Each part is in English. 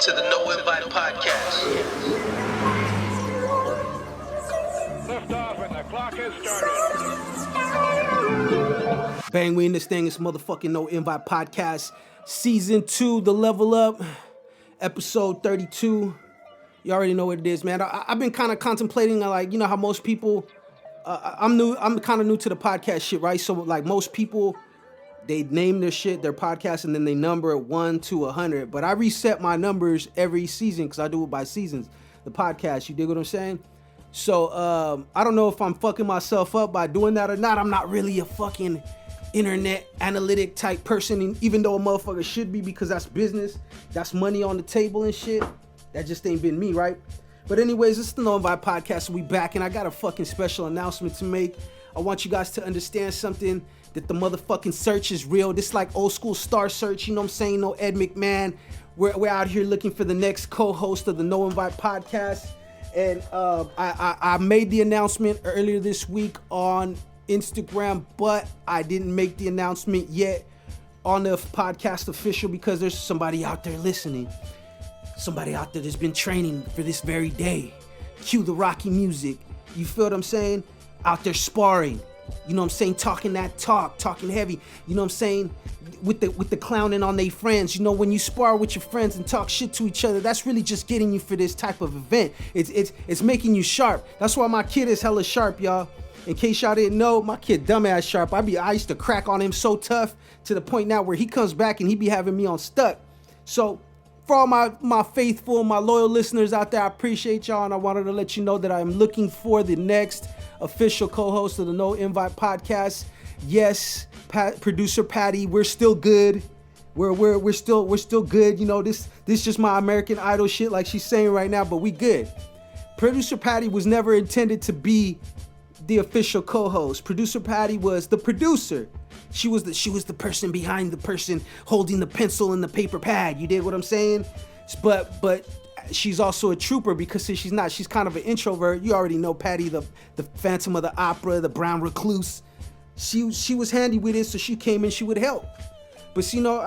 to the No Invite Podcast. Lift off and the clock has started. Bang, we in this thing. It's motherfucking No Invite Podcast. Season 2, The Level Up, episode 32. You already know what it is, man. I've been kind of contemplating, like, you know how most people, I'm kind of new to the podcast shit, right? So, like, most people, they name their shit, their podcast, and then they number it 1 to 100. But I reset my numbers every season because I do it by seasons. The podcast, you dig what I'm saying? So, I don't know if I'm fucking myself up by doing that or not. I'm not really a fucking internet analytic type person, even though a motherfucker should be, because that's business. That's money on the table and shit. That just ain't been me, right? But anyways, it's the No Invite Podcast. We back, and I got a fucking special announcement to make. I want you guys to understand something, that the motherfucking search is real. This is like old school star search, you know what I'm saying? No Ed McMahon. We're out here looking for the next co-host of the No Invite Podcast. And I made the announcement earlier this week on Instagram, but I didn't make the announcement yet on the podcast official because there's somebody out there listening. Somebody out there that's been training for this very day. Cue the Rocky music. You feel what I'm saying? Out there sparring. You know what I'm saying? Talking that talk, talking heavy. You know what I'm saying? With the clowning on their friends. You know, when you spar with your friends and talk shit to each other, that's really just getting you for this type of event. It's making you sharp. That's why my kid is hella sharp, y'all. In case y'all didn't know, my kid dumbass sharp. I used to crack on him so tough to the point now where he comes back and he be having me on stuck. So for all my faithful, my loyal listeners out there, I appreciate y'all, and I wanted to let you know that I'm looking for the next official co-host of the No Invite Podcast. Yes, producer Patty, we're still good. We're still good. You know, this just my American Idol shit, like she's saying right now, but we good. Producer Patty was never intended to be the official co-host. Producer Patty was the producer. She was the person behind the person holding the pencil and the paper pad. You dig what I'm saying? But she's also a trooper because she's kind of an introvert. You already know Patty, the Phantom of the Opera, the brown recluse. She was handy with it, so she came in, she would help. But you know,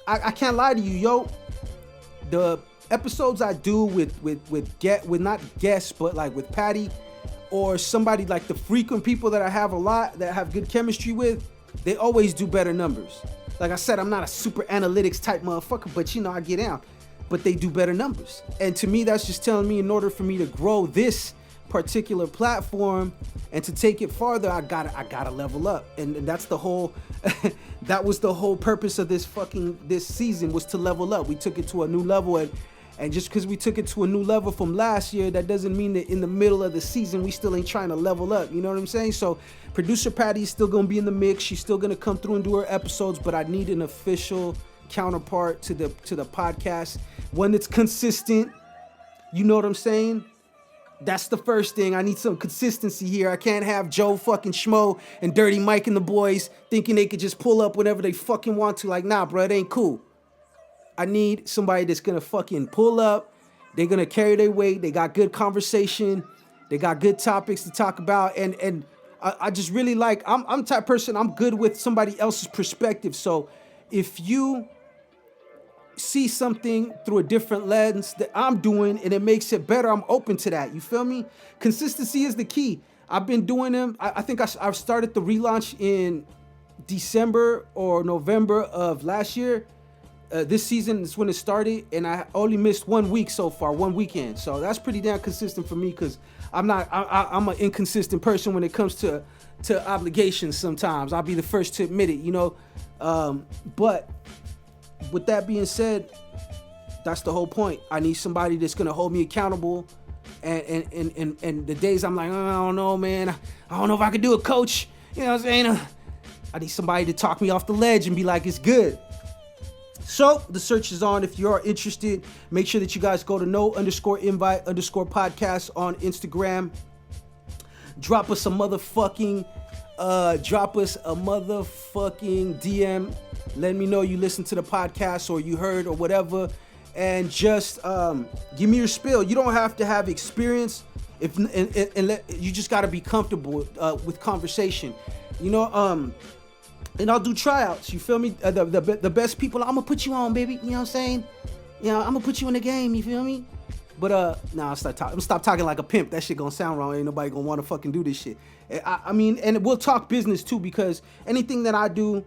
I can't lie to you, yo. The episodes I do with not guests, but like with Patty or somebody like the frequent people that I have a lot that have good chemistry with, they always do better numbers. Like I said, I'm not a super analytics type motherfucker, but you know, I get down. But they do better numbers. And to me, that's just telling me in order for me to grow this particular platform and to take it farther, I gotta level up. And that's the whole, that was the whole purpose of this season, was to level up. We took it to a new level, and just because we took it to a new level from last year, that doesn't mean that in the middle of the season, we still ain't trying to level up. You know what I'm saying? So producer Patty is still going to be in the mix. She's still going to come through and do her episodes, but I need an official counterpart to the podcast. One that's consistent. You know what I'm saying? That's the first thing. I need some consistency here. I can't have Joe fucking Schmo and Dirty Mike and the boys thinking they could just pull up whenever they fucking want to. Like, nah, bro, it ain't cool. I need somebody that's gonna fucking pull up. They're gonna carry their weight. They got good conversation. They got good topics to talk about. And I just really like, I'm the type of person, I'm good with somebody else's perspective. So if you see something through a different lens that I'm doing and it makes it better, I'm open to that. You feel me? Consistency is the key. I've been doing them. I think I've started the relaunch in December or November of last year. This season is when it started, and I only missed 1 week so far, 1 weekend. So that's pretty damn consistent for me, because I'm an inconsistent person when it comes to obligations sometimes. I'll be the first to admit it, you know. But with that being said, that's the whole point. I need somebody that's gonna hold me accountable. And the days I'm like, oh, I don't know, man. I don't know if I could do it, coach. You know what I'm saying? I need somebody to talk me off the ledge and be like, it's good. So the search is on. If you are interested, make sure that you guys go to no_invite_podcast on Instagram. Drop us a motherfucking DM. Let me know you listened to the podcast or you heard or whatever. And just give me your spill. You don't have to have experience. You just got to be comfortable with conversation. You know, and I'll do tryouts. You feel me? The best people, I'm gonna put you on, baby. You know what I'm saying? You know, I'm gonna put you in the game, you feel me? But nah, I'm gonna stop talking like a pimp. That shit gonna sound wrong. Ain't nobody gonna wanna fucking do this shit. I mean, and we'll talk business too, because anything that I do,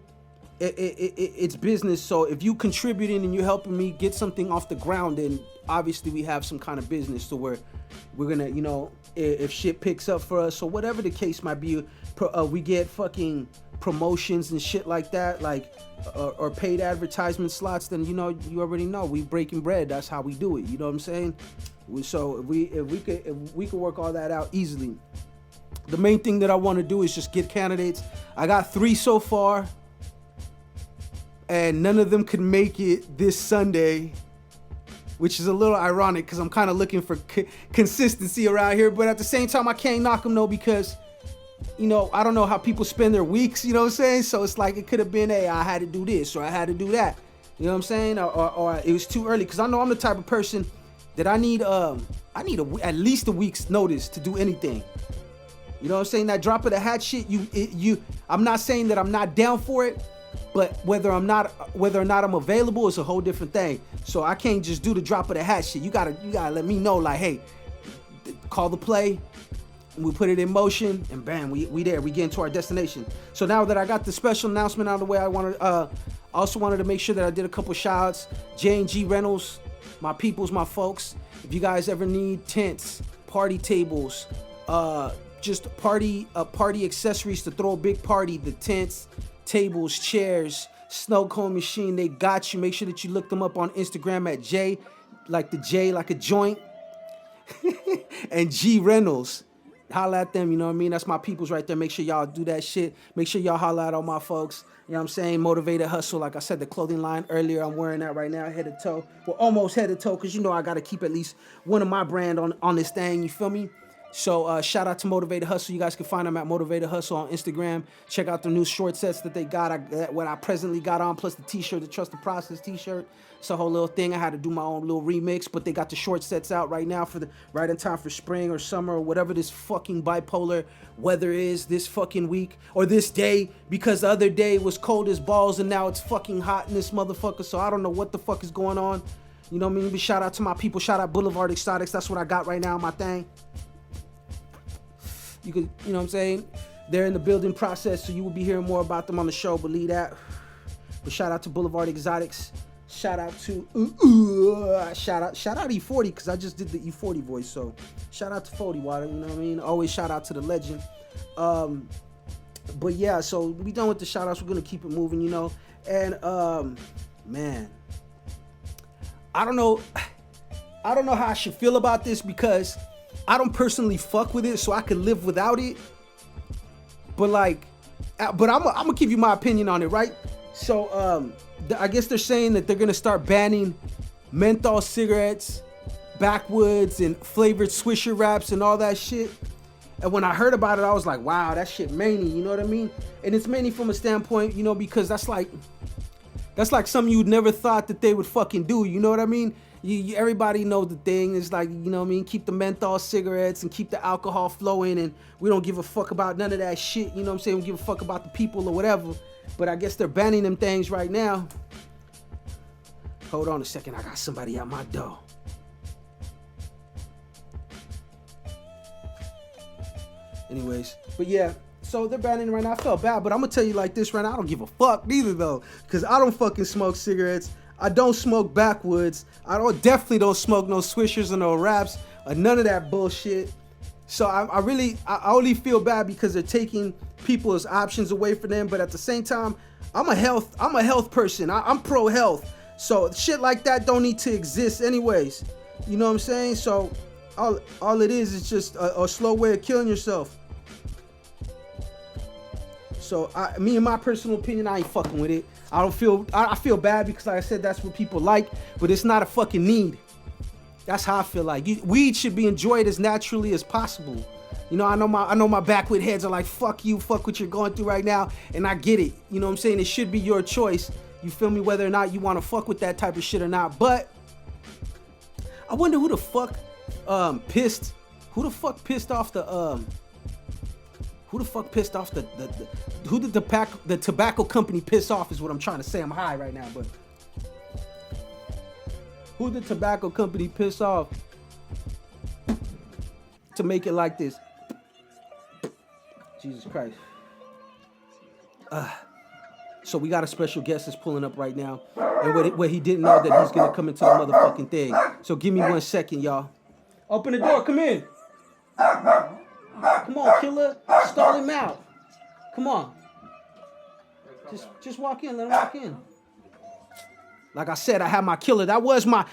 it's business. So if you contributing and you're helping me get something off the ground, then obviously we have some kind of business to where we're gonna, you know, if shit picks up for us or whatever the case might be, we get fucking promotions and shit like that, like or paid advertisement slots, then you know, you already know we breaking bread. That's how we do it. You know what I'm saying? So if we could work all that out easily. The main thing that I want to do is just get candidates. I got 3 so far, and none of them could make it this Sunday, which is a little ironic because I'm kind of looking for consistency around here. But at the same time, I can't knock them though, because, you know, I don't know how people spend their weeks, you know what I'm saying? So it's like it could have been, hey, I had to do this or I had to do that. You know what I'm saying? Or it was too early, because I know I'm the type of person that I need at least a week's notice to do anything. You know what I'm saying? That drop of the hat shit, I'm not saying that I'm not down for it, but whether or not I'm available is a whole different thing. So I can't just do the drop of the hat shit. You gotta let me know, like, hey, call the play, we put it in motion, and bam, we there, we get into our destination. So now that I got the special announcement out of the way, I also wanted to make sure that I did a couple shout-outs. J&G Rentals, my peoples, my folks. If you guys ever need tents, party tables, just party accessories to throw a big party, the tents, tables, chairs, snow cone machine, they got you. Make sure that you look them up on Instagram at J, like the J, like a joint, and G Reynolds. Holla at them, you know what I mean? That's my peoples right there. Make sure y'all do that shit. Make sure y'all holla at all my folks. You know what I'm saying? Motivated Hustle. Like I said, the clothing line earlier, I'm wearing that right now, head to toe. Well, almost head to toe, because you know I got to keep at least one of my brand on this thing, you feel me? So shout out to Motivated Hustle. You guys can find them at Motivated Hustle on Instagram. Check out the new short sets that they got. What I presently got on, plus the t-shirt, the Trust the Process t-shirt. It's a whole little thing. I had to do my own little remix, but they got the short sets out right now right in time for spring or summer or whatever this fucking bipolar weather is this fucking week or this day, because the other day was cold as balls and now it's fucking hot in this motherfucker. So I don't know what the fuck is going on. You know what I mean? But shout out to my people. Shout out Boulevard Exotics. That's what I got right now, my thing. You could, you know what I'm saying? They're in the building process, so you will be hearing more about them on the show, believe that. But shout out to Boulevard Exotics. Shout out to shout out E40, because I just did the E40 voice. So shout out to 40 Water, you know what I mean? Always shout out to the legend. But yeah, so we done with the shout outs. We're gonna keep it moving, you know. And man, I don't know how I should feel about this, because I don't personally fuck with it, so I could live without it. But I'm gonna give you my opinion on it, right? So I guess they're saying that they're gonna start banning menthol cigarettes, backwoods, and flavored Swisher wraps and all that shit. And when I heard about it, I was like, wow, that shit many, you know what I mean? And it's many from a standpoint, you know, because that's like something you'd never thought that they would fucking do, you know what I mean? Everybody knows the thing is, like, you know what I mean, keep the menthol cigarettes and keep the alcohol flowing, and we don't give a fuck about none of that shit, you know what I'm saying? We give a fuck about the people or whatever. But I guess they're banning them things right now. Hold on a second, I got somebody at my door. Anyways, but yeah, so they're banning it right now. I felt bad, but I'm gonna tell you like this right now, I don't give a fuck neither though, because I don't fucking smoke cigarettes. I don't smoke backwoods. Definitely don't smoke no Swishers or no wraps or none of that bullshit. So I only feel bad because they're taking people's options away from them. But at the same time, I'm a health person. I'm pro health. So shit like that don't need to exist anyways. You know what I'm saying? So all it is just a slow way of killing yourself. So me, in my personal opinion, I ain't fucking with it. I feel bad because, like I said, that's what people like, but it's not a fucking need. That's how I feel like. Weed should be enjoyed as naturally as possible. You know, I know my backwood heads are like, fuck you, fuck what you're going through right now, and I get it. You know what I'm saying? It should be your choice. You feel me? Whether or not you want to fuck with that type of shit or not. But I wonder who the fuck pissed off the who did the tobacco company piss off is what I'm trying to say. I'm high right now, but Who the tobacco company pissed off to make it like this? Jesus Christ. So we got a special guest that's pulling up right now. And what he didn't know that he's going to come into the motherfucking thing. So give me 1 second, y'all. Open the door. Come in. Come on, killer. Stall him out. Come on. Just walk in. Let him walk in. Like I said, I have my killer. That was my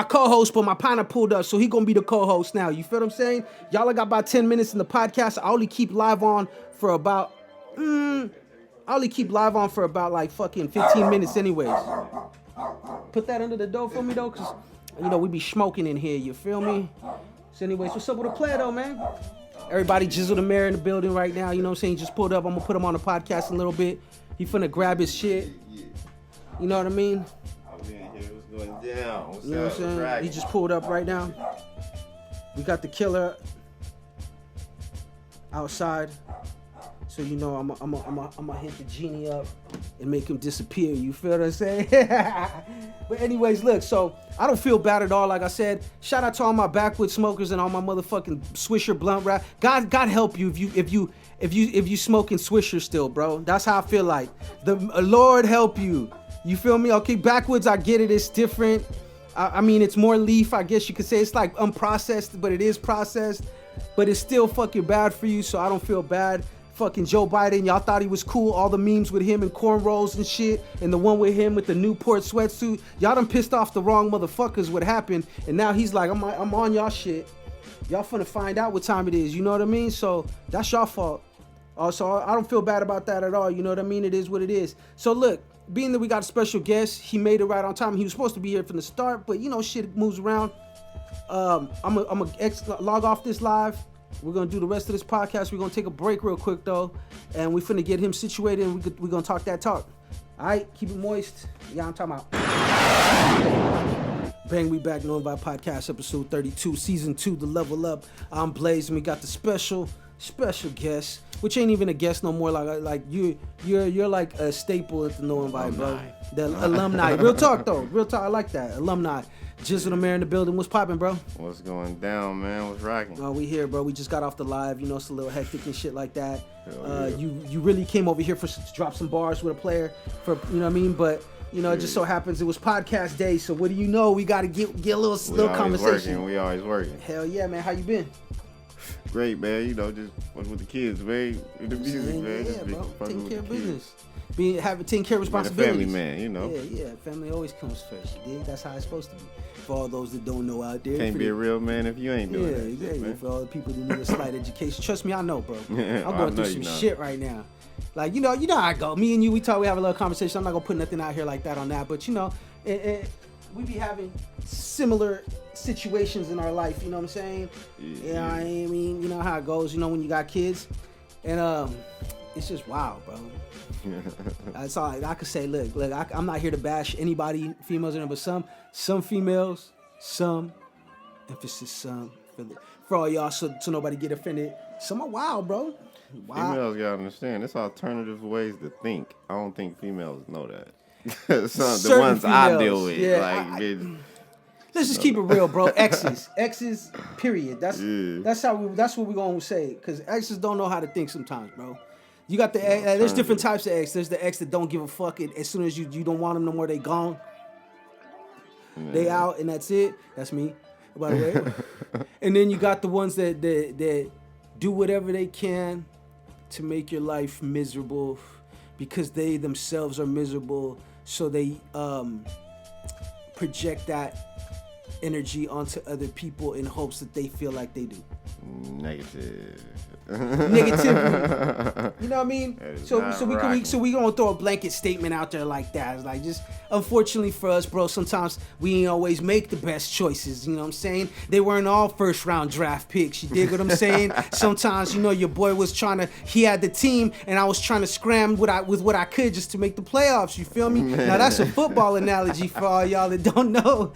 co-host, but my partner pulled up, so he gonna be the co-host now. You feel what I'm saying? Y'all got about 10 minutes in the podcast. I only keep live on for about like fucking 15 minutes anyways. Put that under the door for me though, cause you know we be smoking in here. You feel me? So anyways, what's up with the player though, man? Everybody, Jizzle the Mayor in the building right now. You know what I'm saying? He just pulled up. I'm gonna put him on the podcast a little bit. He finna grab his shit. You know what I mean? Going down. What's you know what I'm saying? He just pulled up right now. We got the killer outside. So you know I'm gonna hit the genie up and make him disappear. You feel what I'm saying? But anyways, look, so I don't feel bad at all. Like I said, shout out to all my backwoods smokers and all my motherfucking Swisher blunt wrap. God help you if you smoking Swisher still, bro. That's how I feel like. The Lord help you. You feel me? Okay, backwoods, I get it. It's different. I mean, it's more leaf, I guess you could say. It's like unprocessed, but it is processed. But it's still fucking bad for you, so I don't feel bad. Fucking Joe Biden, y'all thought he was cool. All the memes with him and cornrows and shit. And the one with him with the Newport sweatsuit. Y'all done pissed off the wrong motherfuckers what happened. And now he's like, I'm on y'all shit. Y'all finna find out what time it is. You know what I mean? So that's y'all fault. So I don't feel bad about that at all. You know what I mean? It is what it is. So look. Being that we got a special guest, he made it right on time. He was supposed to be here from the start, but you know, shit moves around. I'm gonna log off this live. We're gonna do the rest of this podcast. We're gonna take a break real quick though, and we finna get him situated. And we're gonna talk that talk. All right, keep it moist. Yeah, I'm talking about. Bang, we back. No Invite Podcast, episode 32, season 2, the level up. I'm Blaze, and we got the special guest, which ain't even a guest no more. Like you're like a staple at the No Invite, bro. The alumni. Real talk though. Real talk. I like that. Alumni. Jizzle the Mayor in the building. What's popping, bro? What's going down, man? What's rocking? Oh, we here, bro. We just got off the live. You know, it's a little hectic and shit like that. Yeah. You really came over here to drop some bars with a player, for you know what I mean. But you know, it just so happens it was podcast day. So what do you know? We got to get a little conversation. We always working. Hell yeah, man. How you been? Great, man. You know, just with the kids, man. With the music, man. Yeah, bro. Taking care of business. Kids. Taking care of responsibilities. Family man, you know. Yeah. Family always comes first. You dig? That's how it's supposed to be. For all those that don't know out there. Can't be a real man if you ain't doing that. Yeah, exactly. Man. For all the people that need a slight education. Trust me, I know, bro. Yeah, I'm going through some shit right now. Like, you know how I go. Me and you, we have a little conversation. I'm not going to put nothing out here like that on that. But, you know, we be having similar situations in our life, you know what I'm saying? Yeah. You know what I mean? You know how it goes, you know, when you got kids. And it's just wild, bro. That's all I could say. Look, I'm not here to bash anybody, females or anything, but some females, emphasis some, for all y'all, so nobody get offended. Some are wild, bro. Wild. Females gotta understand, it's alternative ways to think. I don't think females know that. The ones females, I deal with, yeah, let's just keep it real, bro. Exes, period. That's what we're gonna say, because exes don't know how to think sometimes, bro. You got there's different types of ex. There's the ex that don't give a fuck. As soon as you don't want them no more, they gone. Yeah. They out and that's it. That's me, by the way. And then you got the ones that do whatever they can to make your life miserable, because they themselves are miserable. So they project that energy onto other people in hopes that they feel like they do. Negativity. You know what I mean? So we gonna throw a blanket statement out there like that. It's like, just unfortunately for us, bro, sometimes we ain't always make the best choices. You know what I'm saying? They weren't all first round draft picks. You dig what I'm saying? Sometimes, you know, your boy was he had the team, and I was trying to scram with what I could just to make the playoffs. You feel me? Man. Now that's a football analogy for all y'all that don't know.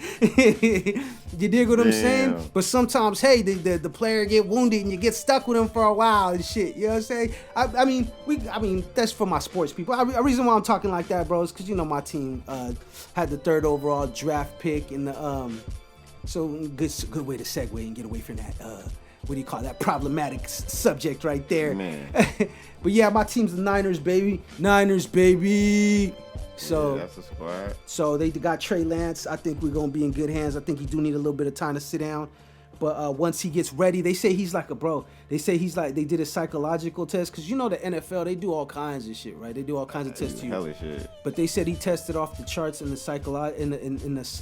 You dig what I'm saying? But sometimes, hey, the player get wounded and you get stuck with him for a while and shit. You know what I'm saying? I mean, that's for my sports people. A reason why I'm talking like that, bro, is because my team had the 3rd overall draft pick in the so good way to segue and get away from that. What do you call that problematic subject right there? Man. But yeah, my team's the Niners, baby. So yeah, that's a squad. So they got Trey Lance. I think we're gonna be in good hands. I think he do need a little bit of time to sit down. But once he gets ready, they say he's like a bro. They say he's like, they did a psychological test. Because the NFL, they do all kinds of shit, right? They do all kinds of tests to you. Hella shit. But they said he tested off the charts in the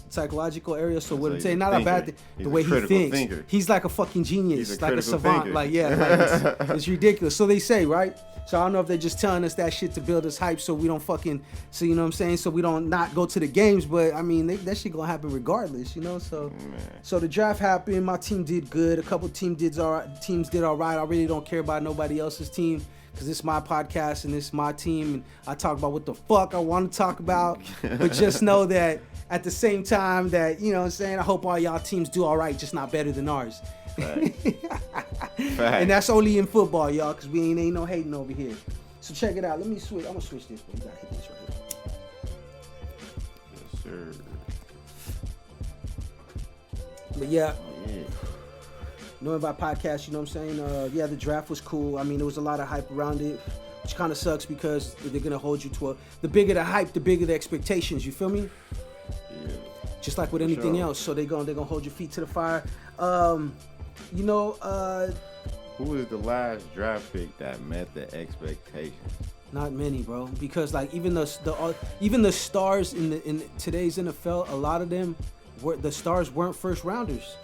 psychological area. So what I'm saying, not thinker. about the way he thinks. Thinker. He's like a fucking genius. He's like a savant. thinker. Like, yeah, like it's ridiculous. So they say, right? So I don't know if they're just telling us that shit to build us hype so we don't fucking, so you know what I'm saying? So we don't not go to the games. But I mean, that shit gonna happen regardless, So so the draft happened. My team did good. A couple teams did all right. I really don't care about nobody else's team because it's my podcast and it's my team. And I talk about what the fuck I want to talk about. But just know that at the same time that, you know what I'm saying, I hope all y'all teams do all right, just not better than ours. And that's only in football, y'all, because we ain't no hating over here. So check it out. Let me switch. I'm gonna switch this. We gotta hit this right here. Yes, sir. But yeah. No Invite Podcast, you know what I'm saying? Yeah, the draft was cool. I mean, there was a lot of hype around it, which kind of sucks because they're gonna hold you to the bigger the hype, the bigger the expectations. You feel me? Yeah. Just like with anything else. So they're gonna hold your feet to the fire. Who was the last draft pick that met the expectations? Not many, bro. Because like even the stars in today's NFL, a lot of them the stars weren't first rounders,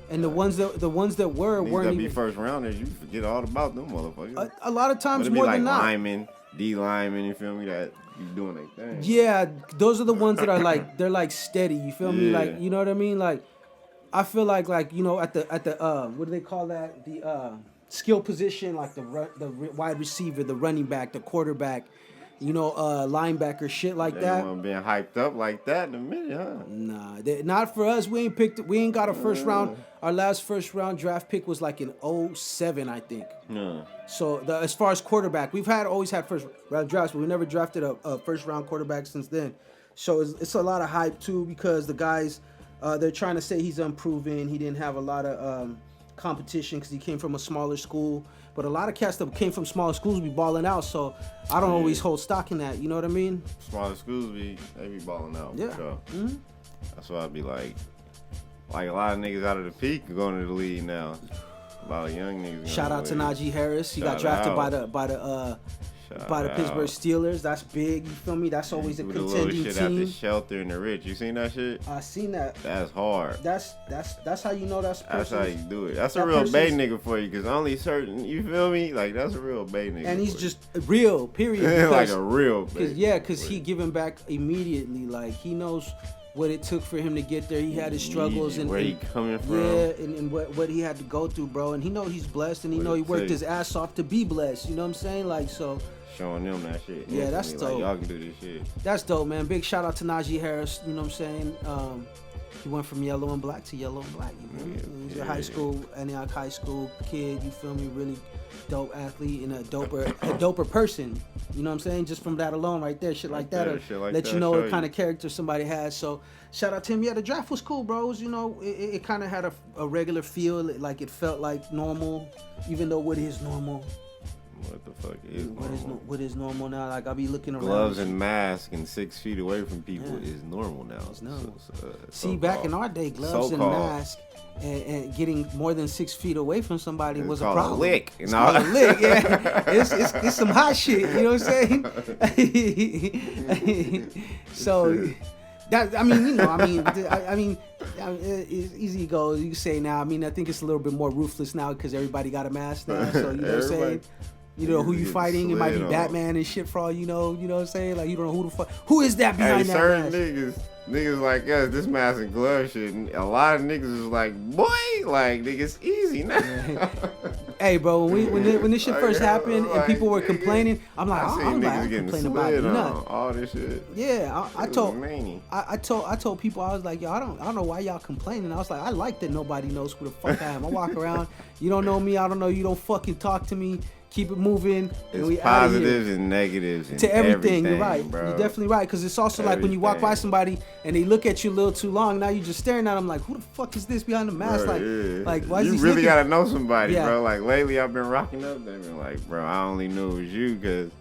and the ones that weren't be even first rounders. You forget all about them motherfuckers. A lot of times more like than not. Linemen, D linemen, you feel me? That you doing their thing. Yeah, those are the ones that are like they're like steady. You feel me? Like you know what I mean? like I feel like at the what do they call that? The skill position, like the wide receiver, the running back, the quarterback, linebacker, shit like they that. Want being hyped up like that in a minute, huh? Nah, not for us. We ain't got a first round. Our last first round draft pick was like in 2007, I think. Yeah. So as far as quarterback, we've always had first round drafts, but we never drafted a first round quarterback since then. So it's a lot of hype too because the guys. They're trying to say he's unproven. He didn't have a lot of competition because he came from a smaller school. But a lot of cats that came from smaller schools be balling out. So I don't always hold stock in that. You know what I mean? Smaller schools they be balling out. Yeah. For sure. Mm-hmm. That's why I be like a lot of niggas out of the peak are going to the league now. A lot of young niggas. Shout out to Najee Harris. He got drafted by the Pittsburgh Steelers. That's big. You feel me? That's always a contending shit team. At the shelter and the rich. You seen that shit? I seen that. That's hard. That's how you know that's. That's how you do it. That's a real Bay nigga for you, cause only certain. You feel me? Like that's a real Bay nigga. And he's just real. Period. Like a real. Because he giving back immediately. Like he knows what it took for him to get there. He had his struggles and where he coming from. Yeah, and what he had to go through, bro. And he know he's blessed, and he know he worked his ass off to be blessed. You know what I'm saying? Like so. Showing them that shit. Yeah, that's dope. Like, y'all can do this shit. That's dope, man. Big shout out to Najee Harris. You know what I'm saying? He went from yellow and black to yellow and black. You know? He's a high school, Antioch High School kid. You feel me? Really dope athlete and a doper person. You know what I'm saying? Just from that alone, right there, shit like that, let you know what kind of character somebody has. So shout out to him. Yeah, the draft was cool, bros. You know, it kind of had a regular feel. Like it felt like normal, even though what is normal. What the fuck is normal? What is normal now? Like I'll be looking around. Gloves and mask and 6 feet away from people is normal now. It's normal. So back in our day, gloves and mask and getting more than 6 feet away from somebody was a problem. A lick. It's called a lick. Yeah, it's some hot shit. You know what I'm saying? So. It's easy to go. You can say now. I mean, I think it's a little bit more ruthless now because everybody got a mask now. So you know what I'm saying. You know who you fighting? It might be Batman and shit for all you know. You know what I'm saying? Like you don't know who the fuck. Who is that behind that certain mask? Niggas like us, this mask and glove shit. And a lot of niggas is like, boy, like niggas easy now. Hey, bro, when this shit first happened and like, people were complaining, I'm like, I'm not complaining about it. All this shit. Yeah, I told people, I was like, yo, I don't know why y'all complaining. I was like, I like that nobody knows who the fuck I am. I walk around, you don't know me, I don't know you, don't fucking talk to me. Keep it moving. It's we positives and negatives and to everything. You're right. Bro. You're definitely right. Because it's also like when you walk by somebody and they look at you a little too long. Now you're just staring at them like, who the fuck is this behind the mask? Bro, like, why is you he really looking? gotta know somebody, bro. Like lately, I've been rocking up. They've been like, bro, I only knew it was you because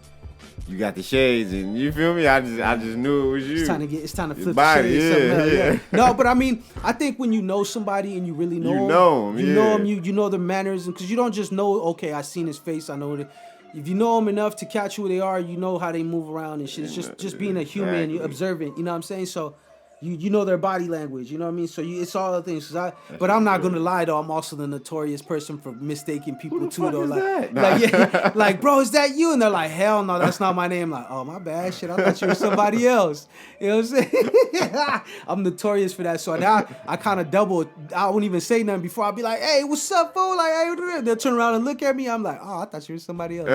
you got the shades, and you feel me? I just knew it was you. It's time to flip body, the shades. Yeah. No, but I mean, I think when you know somebody and you really know them, you know their manners, and because you don't just know, okay, I seen his face, I know it. If you know them enough to catch who they are, you know how they move around and shit. It's just being a human, you're observant. You know what I'm saying? So you know their body language. You know what I mean? So it's all the things. But I'm not gonna lie though. I'm also the notorious person for mistaking people too though. Like, bro, is that you? And they're like, hell no, that's not my name. Like, oh my bad, shit. I thought you were somebody else. You know what I'm saying? I'm notorious for that. So now I kind of double. I won't even say nothing before. I'll be like, hey, what's up, fool? Like, hey, they'll turn around and look at me. I'm like, oh, I thought you were somebody else.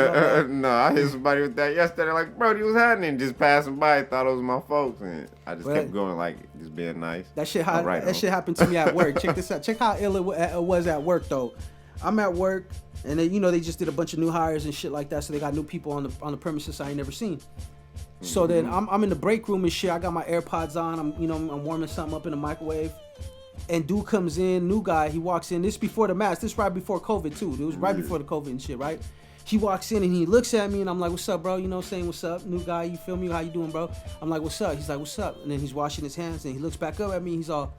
No, I hit somebody with that yesterday. Like, bro, what's happening? Just passing by, thought it was my folks, and I just kept going, like, just being nice. That shit happened to me at work. Check this out. Check how ill it was at work though. I'm at work, and they just did a bunch of new hires and shit like that. So they got new people on the premises I ain't never seen. So then I'm in the break room and shit. I got my AirPods on. I'm warming something up in the microwave. And dude comes in, new guy. He walks in. This before the mask. This right before COVID too. It was right before the COVID and shit, right? He walks in and he looks at me and I'm like, what's up, bro? You know what I'm saying? What's up? New guy, you feel me? How you doing, bro? I'm like, what's up? He's like, what's up? And then he's washing his hands and he looks back up at me. He's all,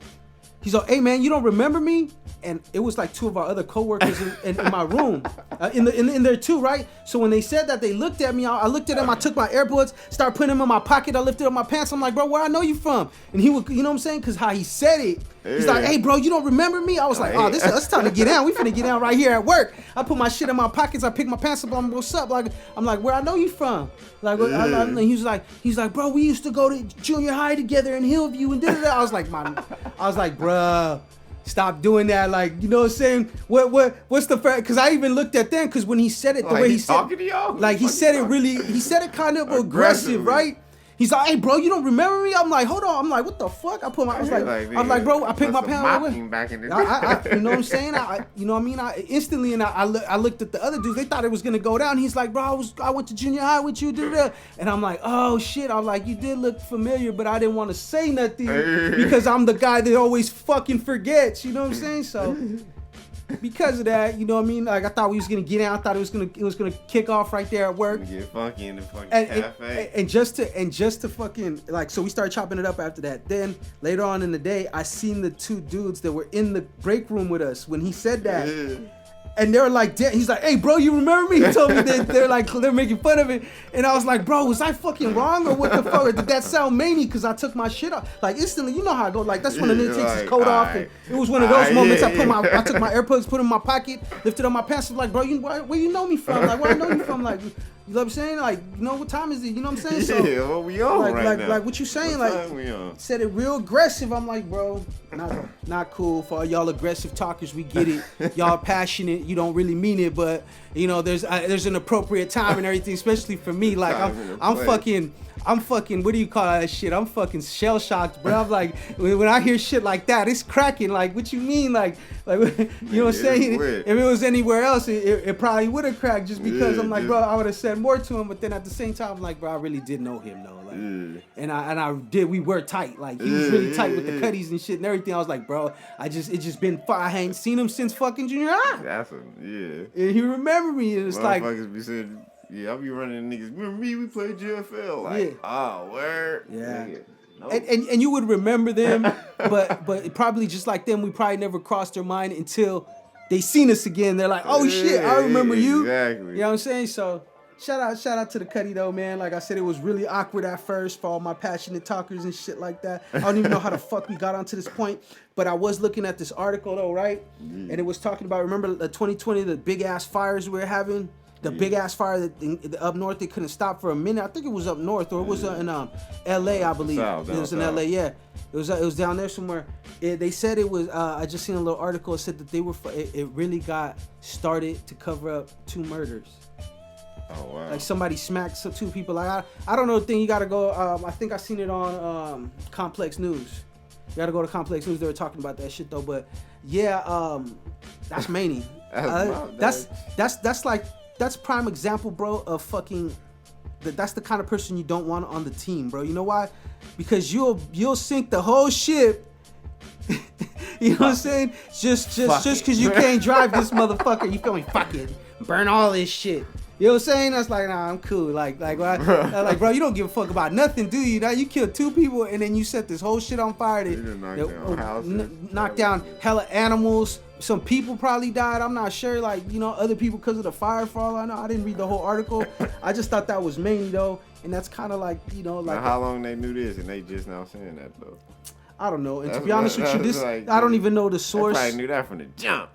hey man, you don't remember me? And it was like two of our other coworkers in my room, in there too, right? So when they said that, they looked at me. I looked at them. I took my AirPods, started putting them in my pocket. I lifted up my pants. I'm like, bro, where I know you from? And he would, you know what I'm saying? Because how he said it, he's like, hey bro, you don't remember me? I was like, oh, it's time to get down. We finna get down right here at work. I put my shit in my pockets. I picked my pants up. I'm, what's up? Like, I'm like, where I know you from? Like, and he's like, bro, we used to go to junior high together in Hillview and da-da-da. I was like, bruh, stop doing that. Like, you know what I'm saying? What's the fact? Because I even looked at them, because when he said it, the way he said talking to y'all? Like, he said it kind of aggressive, right? He's like, hey, bro, you don't remember me? I'm like, hold on. I'm like, what the fuck? I was like, bro, I picked my pants up. Back in the day. You know what I'm saying? You know what I mean? I instantly, and I looked at the other dudes. They thought it was gonna go down. He's like, bro, I went to junior high with you. And I'm like, oh shit. I'm like, you did look familiar, but I didn't want to say nothing because I'm the guy that always fucking forgets. You know what I'm saying? So. Because of that, you know what I mean? Like, I thought we was gonna get out. I thought it was gonna kick off right there at work. Get funky in the fucking cafe. And just to fucking, like, so we started chopping it up after that. Then later on in the day, I seen the two dudes that were in the break room with us when he said that. Yeah. And they were like, he's like, hey, bro, you remember me? He told me that they're making fun of it. And I was like, bro, was I fucking wrong or what the fuck? Or did that sound manny because I took my shit off? Like, instantly, you know how I go. Like, that's when a nigga takes his coat off. And it was one of those moments. I took my AirPods, put them in my pocket, lifted up my pants. I was like, bro, where you know me from? Like, where I know you from? Like, you know what I'm saying? Like, you know, what time is it? You know what I'm saying? So, yeah, what we on right now? Like, what you saying? What time we on? Said it real aggressive. I'm like, bro, not cool. For all y'all aggressive talkers, we get it. Y'all passionate. You don't really mean it, but, you know, there's an appropriate time and everything, especially for me. Like, I'm fucking, what do you call that shit? I'm fucking shell shocked, bro. I'm like, when I hear shit like that, it's cracking. Like, what you mean? Like, you know what I'm saying? If it was anywhere else, it probably would have cracked just because I'm like, bro, I would have said more to him. But then at the same time, I'm like, bro, I really did know him though. Like, and I did. We were tight. Like, he was really tight with the cutties and shit and everything. I was like, bro, it just been far. I ain't seen him since fucking junior high. That's him, yeah. And he remember me, and it's like, be saying, yeah, I be running niggas. Remember me? We played GFL. Like, oh, word. Yeah. Nope. And you would remember them, but probably just like them, we probably never crossed their mind until they seen us again. They're like, oh shit, I remember you. Exactly. You know what I'm saying? So shout out to the Cuddy though, man. Like I said, it was really awkward at first for all my passionate talkers and shit like that. I don't even know how the fuck we got onto this point, but I was looking at this article though, right? And it was talking about, remember the 2020, the big ass fires we were having. the big ass fire that up north they couldn't stop for a minute. I think it was up north or it was in L.A. I believe. South, it was in L.A. Yeah, it was down there somewhere. They said it was. I just seen a little article. It said that they were. It really got started to cover up 2 murders. Oh wow. Like somebody smacked 2 people. Like I don't know the thing. You gotta go. I think I seen it on Complex News. You gotta go to Complex News. They were talking about that shit though. But yeah, that's Manny. That's prime example, bro, of fucking. That's the kind of person you don't want on the team, bro. You know why? Because you'll sink the whole ship. You know what I'm saying? Just because you can't drive this motherfucker, you feel me? Fuck it, burn all this shit. You know what I'm saying? That's like, nah, I'm cool. Like, bro, you don't give a fuck about nothing, do you? Now you killed 2 people and then you set this whole shit on fire. Knock down hella animals. Some people probably died. I'm not sure. Like, you know, other people because of the fire. For all I know, I didn't read the whole article. I just thought that was Manny though, and that's kind of like, you know, like. Now, how long they knew this and they just now saying that though? I don't know. And to be honest with you, this like, I don't even know the source. They probably knew that from the jump.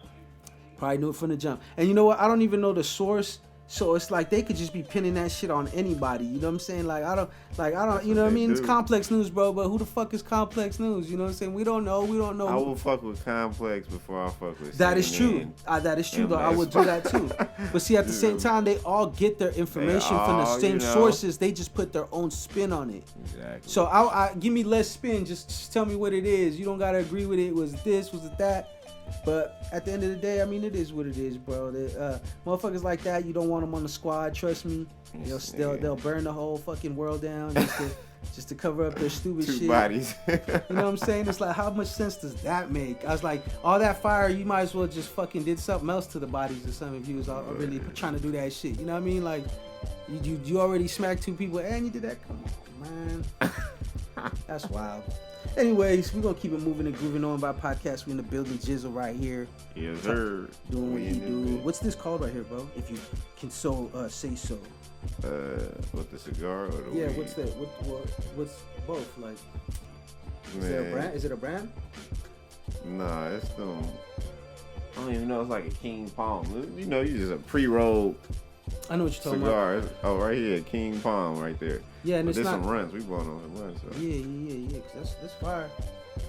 Probably knew it from the jump. And you know what? I don't even know the source. So it's like they could just be pinning that shit on anybody. You know what I'm saying? Like I don't. You know what I mean? It's Complex News, bro. But who the fuck is Complex News? You know what I'm saying? We don't know. I will fuck with Complex before I fuck with. That is true. That is true, though. I would do that too. But see, at the same time, they all get their information from the same sources. They just put their own spin on it. Exactly. So I give me less spin. Just tell me what it is. You don't gotta agree with it. Was it this? Was it that? But at the end of the day, I mean, it is what it is, bro. Motherfuckers like that, you don't want them on the squad. Trust me, they'll burn the whole fucking world down just to cover up their stupid 2 shit. bodies. You know what I'm saying? It's like, how much sense does that make? I was like, all that fire, you might as well just fucking did something else to the bodies or something if you was really trying to do that shit. You know what I mean? Like, you already smacked 2 people and you did that. Come on, man. That's wild. Anyways, we're gonna keep it moving and grooving on by podcast. We in the building, Jizzle right here. Yes, sir. Doing what you do. What's this called right here, bro? If you can say so. What, the cigar or the weed? Yeah, what's that? What's both? Like, is it a brand? Is it a brand? Nah, it's them. I don't even know. It's like a King Palm. You know, you just a pre-rolled. I know what you're talking cigar. about. Oh, right here, King Palm, right there. Yeah, and but it's there's not. some runs. We blowing on some runs. So. Yeah. Cause that's fire.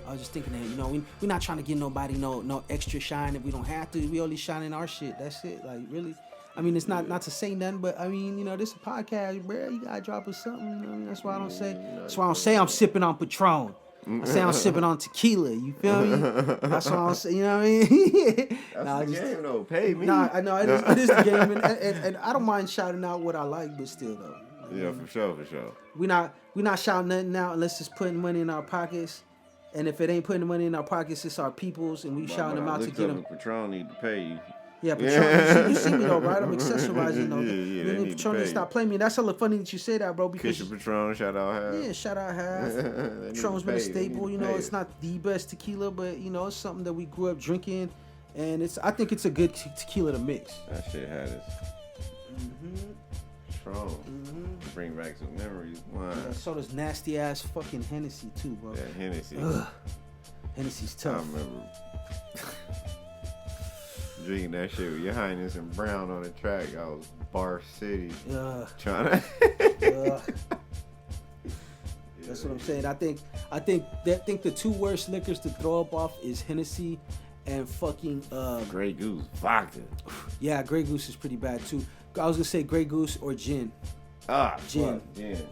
I was just thinking that, you know, we're not trying to give nobody no extra shine if we don't have to. We only shining our shit. That's it. Like, really. I mean, it's not to say nothing, but I mean, you know, this is a podcast, bro. You gotta drop us something. You know what I mean? That's why I don't say. That's why I don't say I'm sipping on Patron. I say I'm sipping on tequila. You feel me? That's what I'm saying. You know what I mean? That's the game, though. Pay me. Nah, I know it is the game, and I don't mind shouting out what I like, but still though. Yeah, for sure. We not shouting nothing out unless it's putting money in our pockets. And if it ain't putting money in our pockets, it's our peoples, and we shouting them out to get them. Patron need to pay you. Yeah, Patron. You see me though, right? I'm accessorizing though. Yeah, need Patron to stop playing me. That's hella funny that you say that, bro. Because Kisha Patron, shout out half. Yeah, shout out half. Patron's been a staple. You know, it's not the best tequila, but you know, it's something that we grew up drinking, and I think it's a good tequila to mix. That shit had it. Patron. Bring back some memories. Yeah, so does nasty ass fucking Hennessy too, bro. Yeah, Hennessy. Hennessy's tough. I remember drinking that shit with Your Highness and Brown on the track. I was Bar City trying to. That's what I'm saying. I think the 2 worst liquors to throw up off is Hennessy and fucking Grey Goose vodka. Yeah, Grey Goose is pretty bad too. I was gonna say Grey Goose or gin.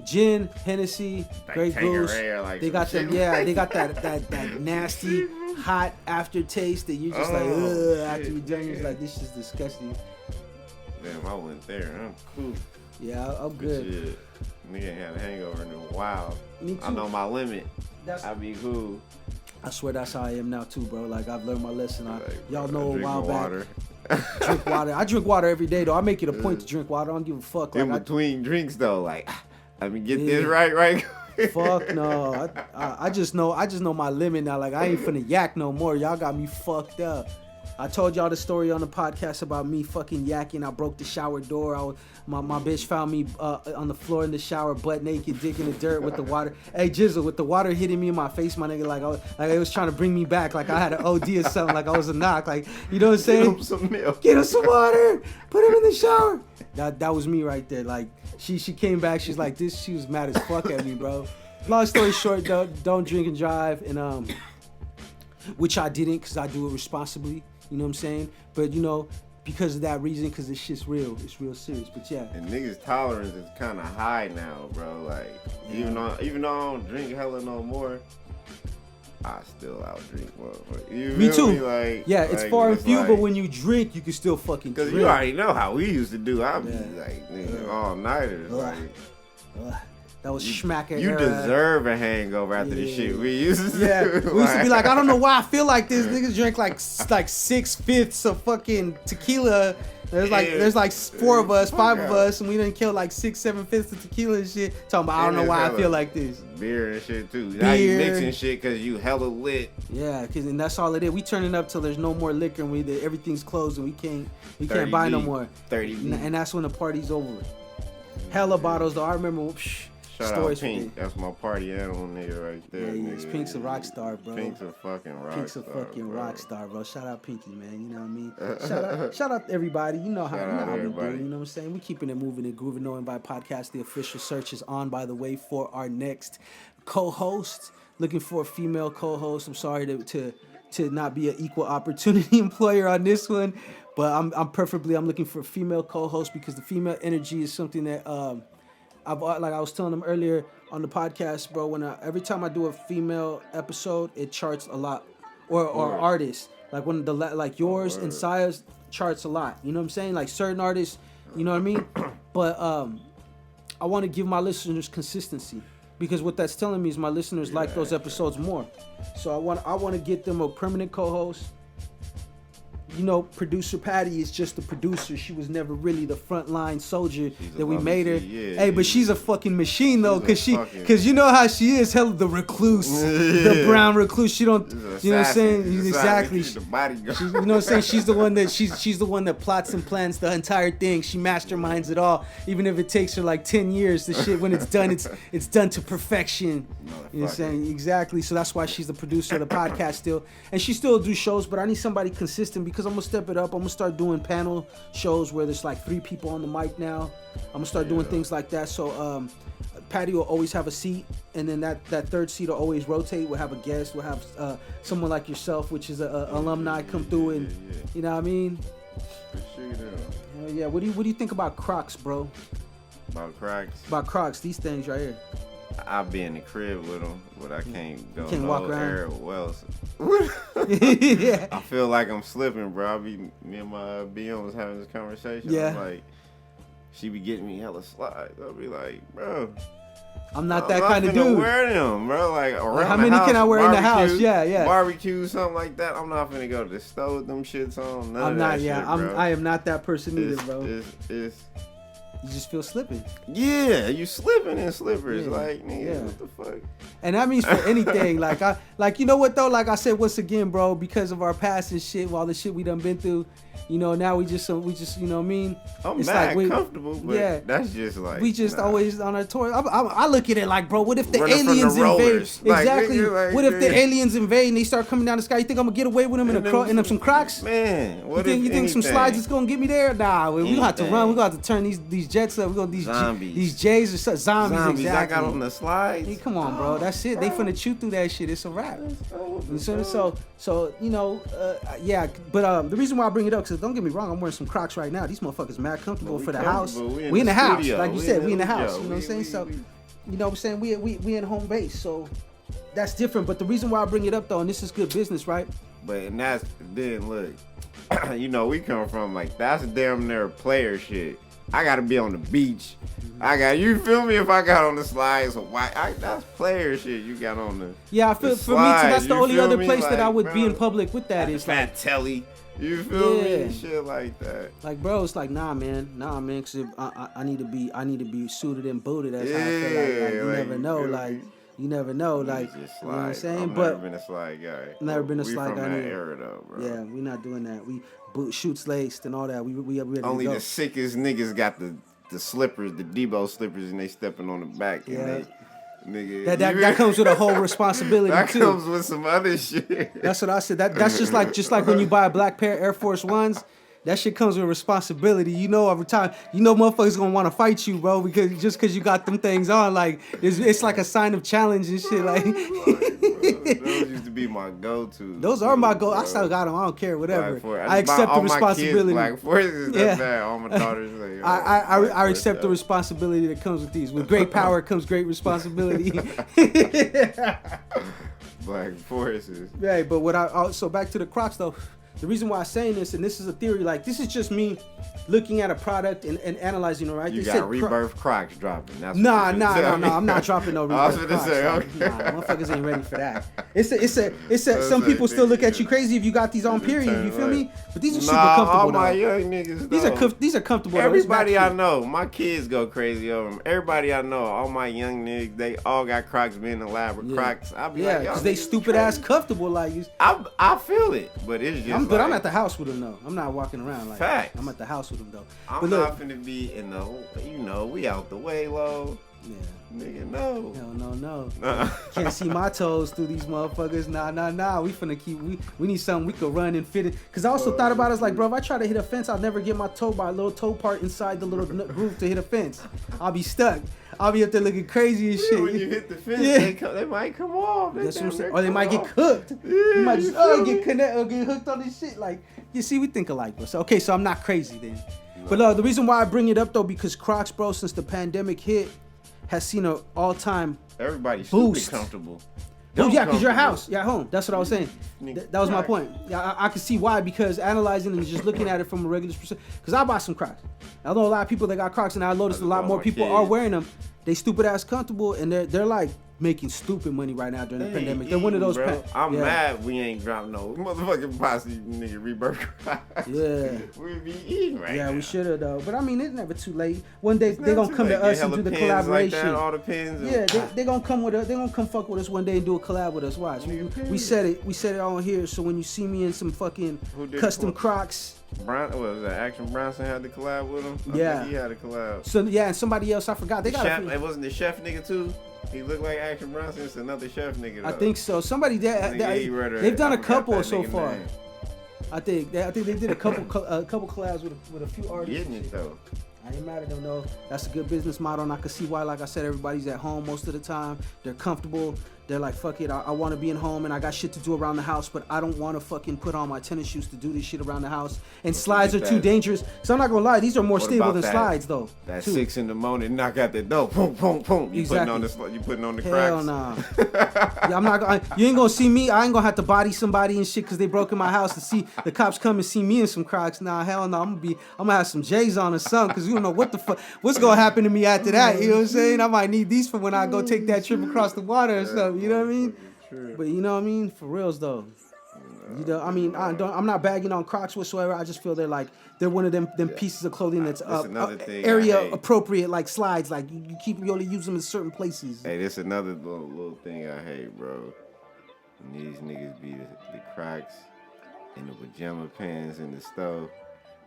Gin, Hennessy, like Grey Goose. Like they got them. Yeah, they got that nasty hot aftertaste that you're just after you're done. You're like, this is disgusting. Damn, I went there. I'm cool. Yeah, I'm good. Shit. Nigga ain't had a hangover in a while. Me too. I know my limit. I be cool. I swear that's how I am now too, bro. Like, I've learned my lesson. Y'all know a while water. back. Drink water. I drink water every day though. I make it a point to drink water. I don't give a fuck. Like, in between drinks though, like, let me get this right. Fuck no. I just know my limit now. Like, I ain't finna yak no more. Y'all got me fucked up. I told y'all the story on the podcast about me fucking yakking. I broke the shower door. My bitch found me on the floor in the shower, butt naked, dick in the dirt with the water. Hey, Jizzle, with the water hitting me in my face, my nigga, like it was trying to bring me back, like I had an OD or something, like I was a knock, like, you know what I'm saying? Get him some milk. Get him some water. Put him in the shower. That was me right there. Like she came back. She's like this. She was mad as fuck at me, bro. Long story short, though, don't drink and drive, and which I didn't, because I do it responsibly. You know what I'm saying? But because of that reason, because this shit's real. It's real serious. But yeah. And niggas' tolerance is kind of high now, bro. Like, even though I don't drink hella no more, I still out drink motherfucker. Me too. Me? Like, yeah, it's far and few, but when you drink, you can still fucking drink. Because you already know how we used to do. I'd be like, nigga, all-nighters. That was schmacker You era. Deserve a hangover after the shit we used to Yeah, do. we used to be like, I don't know why I feel like this. Niggas drink like 6/5 of fucking tequila. There's like 4 of us, 5 of us, and we didn't kill like 6/7 of tequila and shit. Talking about, I don't know why I feel like this. Beer and shit too. Now you mixing shit because you hella lit. Yeah, and that's all it is. We turning up till there's no more liquor and everything's closed and we can't buy no more. 30 and that's when the party's over. Hella bottles though. I remember. Shout out Pink. That's my party animal nigga right there. Yeah, nigga. Pink's a rock star, bro. Pink's a fucking rock star. Rock star, bro. Shout out Pinky, man. You know what I mean? Shout out everybody. You know how we do. You know what I'm saying? We keeping it moving and grooving. No Invite Podcast. The official search is on, by the way, for our next co-host. Looking for a female co-host. I'm sorry to not be an equal opportunity employer on this one, but I'm looking for a female co-host because the female energy is something that like I was telling them earlier on the podcast, bro. Every time I do a female episode, it charts a lot, or artists like like yours and Saya's charts a lot. You know what I'm saying? Like certain artists, you know what I mean? But I want to give my listeners consistency because what that's telling me is my listeners like those episodes more. So I want to get them a permanent co-host. Producer Patty is just the producer. She was never really the frontline soldier that we made her. Hey, but she's a fucking machine though, cause you know how she is, hell the recluse, the brown recluse. She don't, you know what I'm saying? Exactly. She's the bodyguard. You know what I'm saying? She's the one that plots and plans the entire thing. She masterminds it all, even if it takes her like 10 years. The shit when it's done, it's done to perfection. You know what I'm saying? Exactly. So that's why she's the producer of the podcast still, and she still do shows. But I need somebody consistent because I'm gonna step it up. I'm gonna start doing panel shows where there's like 3 people on the mic now. I'm gonna start doing things like that. So Patty will always have a seat, and then that third seat will always rotate. We'll have a guest. We'll have someone like yourself, which is a alumni, come through and you know what I mean. Yeah. What do you think about Crocs, bro? About Crocs? About Crocs, these things right here. I'll be in the crib with them, but I can't go walk around. Yeah. I feel like I'm slipping, bro. Me and my BM was having this conversation. Yeah. I'm like, she be getting me hella slides. I'll be like, bro, I'm not that kind of dude. Wear them, bro. Like around how many the house, can I wear in the house? Yeah. Barbecue, something like that. I'm not finna go to the store with them shits on. I am not that person either, bro. You just feel slipping. Yeah, you slipping in slippers. Like, nigga, what the fuck? And that means for anything. Like you know what though? Like I said, once again, bro, because of our past and shit, all the shit we done been through, now we just, you know what I mean? I'm mad comfortable, but that's just like we just always on our tour. I look at it like, bro, what if the aliens invade? Exactly. What if the aliens invade and they start coming down the sky? You think I'm gonna get away with them in some Crocs? Man, you think some slides is gonna get me there? Nah, we gonna have to run. We gonna have to turn these jets up. We gonna these J's or zombies. Exactly. I got on the slides. Hey, come on, bro. That's it. They finna chew through that shit. It's a wrap. So But the reason why I bring it up, because don't get me wrong, I'm wearing some Crocs right now. These motherfuckers mad comfortable for the house. We in the house, like you said. We in the house. You know what I'm saying? So, you know what I'm saying? We in home base. So that's different. But the reason why I bring it up though, and this is good business, right? But then look, we come from like that's damn near player shit. I gotta be on the beach. You feel me? If I got on the slides, that's player shit. You got on the yeah. I feel for me too. That's the only other place that I would be in public with that is Fat Telly. You feel me? And shit like that. Like, bro, it's like nah, man. Cause I need to be suited and booted. That's how I feel like you never know. Like, You never know, like, Just you know what I'm slide. saying? I've but never been a slide guy. never been a we slide from guy that either. era though, bro. Yeah, we're not doing that. We shoots laced and all that. We ready Only to go. the sickest niggas got the slippers, the Debo slippers, and they stepping on the back. Yeah. And nigga, That comes with a whole responsibility that too. comes with some other shit. That's what I said. That's just like when you buy a black pair of Air Force Ones. That shit comes with responsibility. You know, every time, motherfuckers gonna want to fight you, bro, because you got them things on. Like, it's like a sign of challenge and shit. Like, Those used to be my go-to. those are my goals. I still got them. I don't care, whatever. Black I accept the all responsibility. My kids, Black Forces, Yeah. that's bad. All my daughters, like, I accept the responsibility that comes with these. With great power comes great responsibility. Black Forces. Right, but so back to the Crocs though. The reason why I'm saying this, and this is a theory, like this is just me looking at a product and analyzing it, right? You They got said RiBirth Crocs dropping. That's Nah, what you tell me. I'm not dropping no I was RiBirth gonna Crocs. say, Like, okay. Nah, motherfuckers ain't ready for that. It's a. Some people still look at you crazy if you got these on. Period. You feel me? But these are super comfortable. All my though. young niggas. These are comfortable. though. It's Everybody back I cute. know, my kids go crazy over them. Everybody I know, all my young niggas, they all got Crocs, been in the lab with Crocs. I be like, yo, because they stupid ass comfortable like you. I feel it, but it's just. But I'm at the house with them though. I'm not walking around like. Facts. I'm at the house with them though. I'm but look, not finna be in the, we out the way low. yeah. Nigga, no. Hell no. Can't see my toes through these motherfuckers. Nah. We finna keep. We need something we could run and fit it. Cause I also thought about it, like, bro, if I try to hit a fence, I'll never get my toe by a little toe part inside the little groove to hit a fence. I'll be stuck. I'll be up there looking crazy and shit. When you hit the fence, they might come off. That's what I'm saying. Or they might get cooked. You might just get connected or get hooked on this shit. Like, you see, we think alike, bro. So, okay, so I'm not crazy then. But the reason why I bring it up though, because Crocs, bro, since the pandemic hit, has seen an all-time Everybody's boost. stupid comfortable. Oh yeah, because your Comfortable. house, you're at home. That's what I was saying. That was my point. Yeah, I can see why, because analyzing and just looking at it from a regular perspective. Because I bought some Crocs. I know a lot of people that got Crocs, and I noticed a lot more people are wearing them. They stupid ass comfortable, and they're like making stupid money right now during the pandemic. They're one of those. I'm mad we ain't dropped no motherfucking posse nigga RiBirth Crocs. Yeah. We be eating right now. Yeah, we should have though. But I mean, it's never too late. One day It's they not gonna too come late. to us Get and do the hella pins like collaboration. that, all the pins. Yeah, they gonna come with us. They gonna come fuck with us one day and do a collab with us. Watch. We said it. We said it on here. So when you see me in some fucking custom Crocs. What was that? Action Bronson had the collab with him. I think he had a collab. So yeah, and somebody else I forgot. They got chef, it wasn't the chef nigga too. He looked like Action Bronson. It's another chef nigga. Though. I think so. Somebody they've done a couple so far. Name. I think they did a couple collabs with a few artists. Getting it though. I ain't mad at them though. That's a good business model, and I can see why. Like I said, everybody's at home most of the time. They're comfortable. They're like, fuck it, I want to be in home and I got shit to do around the house, but I don't want to fucking put on my tennis shoes to do this shit around the house. And slides are too dangerous. So I'm not gonna lie, these are more stable than slides though. That too. 6 in the morning, knock out the door, boom, boom, boom. You Exactly. putting on the Hell Crocs. nah. Yeah, I'm not gonna. You ain't gonna see me. I ain't gonna have to body somebody and shit because they broke in my house to see the cops come and see me in some Crocs. Nah, hell no. I'm gonna have some J's on or something because you don't know what the fuck. What's gonna happen to me after that? You know what I'm saying? I might need these for when I go take that trip across the water or something. You know what I mean? But you know what I mean? For reals though. You know, I mean, I'm not bagging on Crocs whatsoever. I just feel they're one of them pieces of clothing that's area appropriate, like slides. Like you only use them in certain places. Hey, this another little thing I hate, bro. And these niggas be the Crocs and the pajama pants in the stove,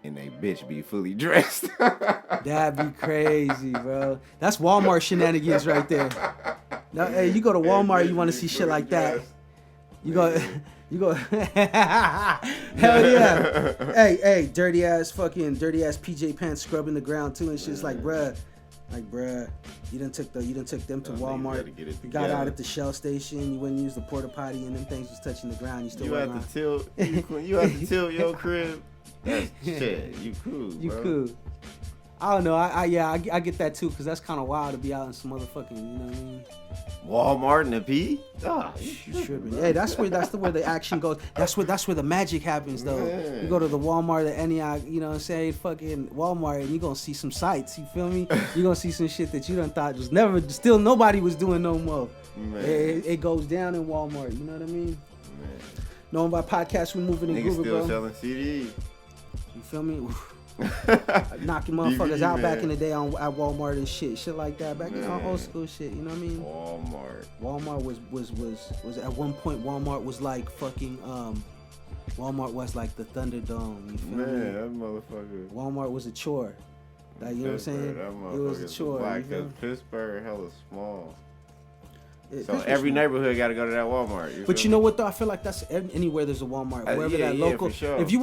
and they bitch be fully dressed. That'd be crazy, bro. That's Walmart shenanigans right there. Now, hey, you go to Walmart, you want to see shit like that. You go. Hell yeah. Hey, dirty ass PJ pants scrubbing the ground too and shit's like, bruh, you done took them to Walmart. You got out at the Shell station. You wouldn't use the porta potty and them things was touching the ground. You have to tilt. You have to tilt your crib. That's shit. You cool, bro. You cool. I don't know. I get that too, because that's kind of wild to be out in some motherfucking, you know what I mean? Walmart and the P? Oh, you tripping. Hey, that's where the action goes. That's where the magic happens though. Man. You go to the Walmart, the NEI, you know what I'm saying, fucking Walmart, and you gonna see some sights, you feel me? You gonna see some shit that you done thought was still nobody was doing no more. It goes down in Walmart, you know what I mean? Man. Knowing by podcast, we moving and Niggas grooving, still bro. selling CDs. You feel me? knocking motherfuckers DVD out back man. in the day at Walmart and shit like that. Back in old school shit, you know what I mean? Walmart was at one point. Walmart was like fucking. Walmart was like the Thunderdome. You feel me? Man, that motherfucker. Walmart was a chore. Like, you know what I'm saying? That It was a chore. Like, you feel cause me? Pittsburgh hella small. So Pittsburgh's every small. neighborhood got to go to that Walmart. But you know what though? I feel like that's anywhere there's a Walmart. Wherever yeah, that yeah, local. for sure. If you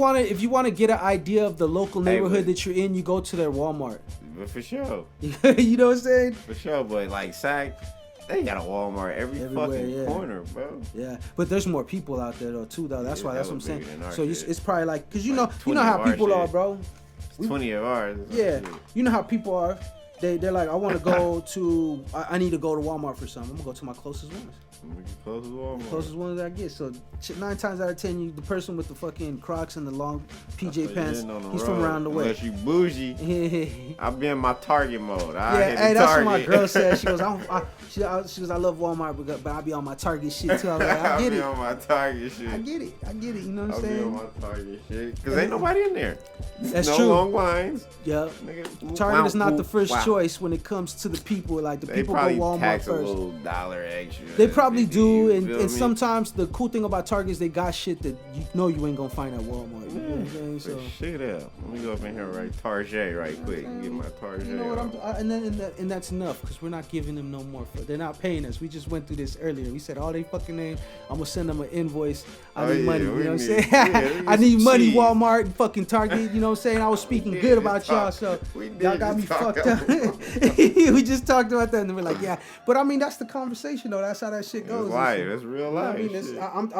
wanna get an idea of the local neighborhood that you're in, you go to their Walmart. But for sure. You know what I'm saying? For sure, but like Sac, they got a Walmart everywhere, fucking corner, bro. Yeah, but there's more people out there though too though. That's why. That's what I'm saying. So it's probably like, cause you Like know how 20 of people our are, shit. bro. 20 of ours. Yeah, you know how people are. They're like, I want to go to. I need to go to Walmart for something. I'm gonna go to my closest ones. Closest Walmart. Closest ones that I get. So 9 times out of 10, the person with the fucking Crocs and the long PJ pants, he's from around the way. Unless you bougie, I be in my Target mode. Hey, that's what my girl said. She goes, she goes, I love Walmart, but I be on my Target shit too. I was like, I get be it. on my Target shit. I get it. You know what I'm I be saying? on my Target shit. Cause ain't nobody in there. That's no true. long lines. Yeah. Nigga, Target is not the first wow. choice when it comes to the people. Like the They people go probably Walmart tax first. a little dollar extra. They probably do, You feel and me? sometimes the cool thing about Target is they got shit that you know you ain't gonna find at Walmart. You know what I'm saying? So shit out. Let me go up in here Target right quick and get my Target. you know what and that's enough because we're not giving them no more. They're not paying us. We just went through this earlier. We said all they fucking name. I'm gonna send them an invoice. I need money. You know what I'm saying? We I need need some money. cheese. Walmart and fucking Target. You know what I'm saying? I was speaking good about y'all, so y'all got me fucked up. We just talked about that and we're like, yeah. But I mean, that's the conversation though. That's how that shit goes. It's life. That's real life. I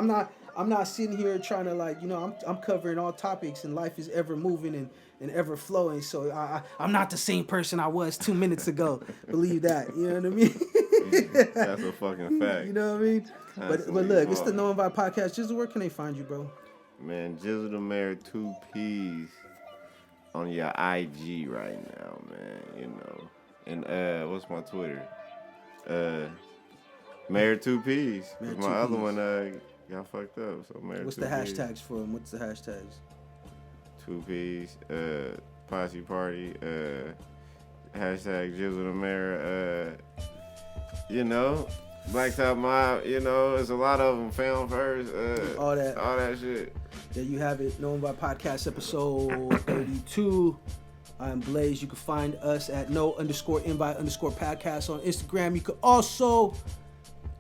mean, I'm not sitting here trying to like, you know, I'm covering all topics and life is ever moving and ever flowing. So I'm not the same person I was 2 minutes ago. Believe that. You know what I mean? That's a fucking fact. You know what I mean? But look, it's the No Invite Podcast. Jizzle, where can they find you, bro? Man, Jizzle the Mayor 2 P's on your IG right now, man. You know. And what's my Twitter? Mayor 2 P's. Mayor My 2 other Ps. one got fucked up. So Mayor What's 2 the Ps. hashtags for them? What's the hashtags? 2 P's. Posse Party. Hashtag Jizzle the Mayor. You know. Blacktop Mob, you know, there's a lot of them. Found first, All that shit. There you have it. No Invite Podcast episode 32. I'm Blaze. You can find us at no_invite_podcast on Instagram. You can also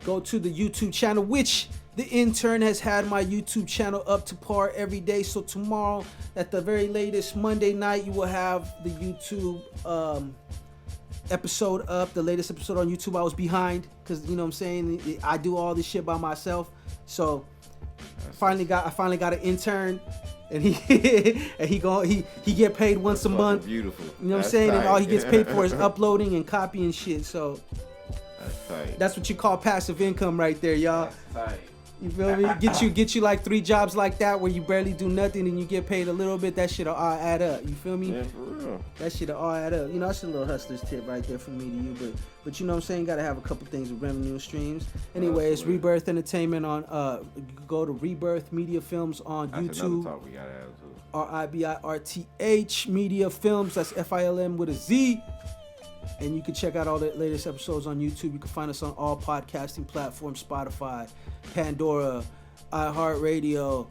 go to the YouTube channel, which the intern has had my YouTube channel up to par every day. So tomorrow, at the very latest, Monday night, you will have the YouTube episode up, the latest episode on YouTube. I was behind because, you know what I'm saying, I do all this shit by myself. So I finally got an intern, and he get paid once a month. Beautiful. You know what I'm saying? And all he gets paid for is uploading and copying shit. So that's tight. that's what you call passive income right there, y'all. That's tight. You feel me? Get you like 3 jobs like that where you barely do nothing and you get paid a little bit. That shit'll all add up. You feel me? Yeah, for real. That shit'll all add up. You know, that's a little hustler's tip right there from me to you. But you know what I'm saying? Gotta have a couple things with revenue streams. Anyway, it's RiBirth Entertainment on you can go to RiBirth Media Films on That's YouTube. another talk we gotta have too. RiBirth Media Films. That's FILM with a Z. And you can check out all the latest episodes on YouTube. You can find us on all podcasting platforms: Spotify, Pandora, iHeartRadio,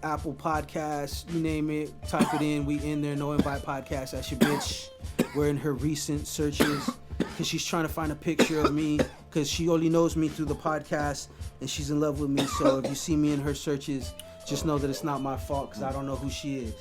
Apple Podcasts, you name it. Type it in. We in there. No Invite Podcast. That's your bitch. We're in her recent searches because she's trying to find a picture of me because she only knows me through the podcast and she's in love with me. So if you see me in her searches, just know that it's not my fault because I don't know who she is.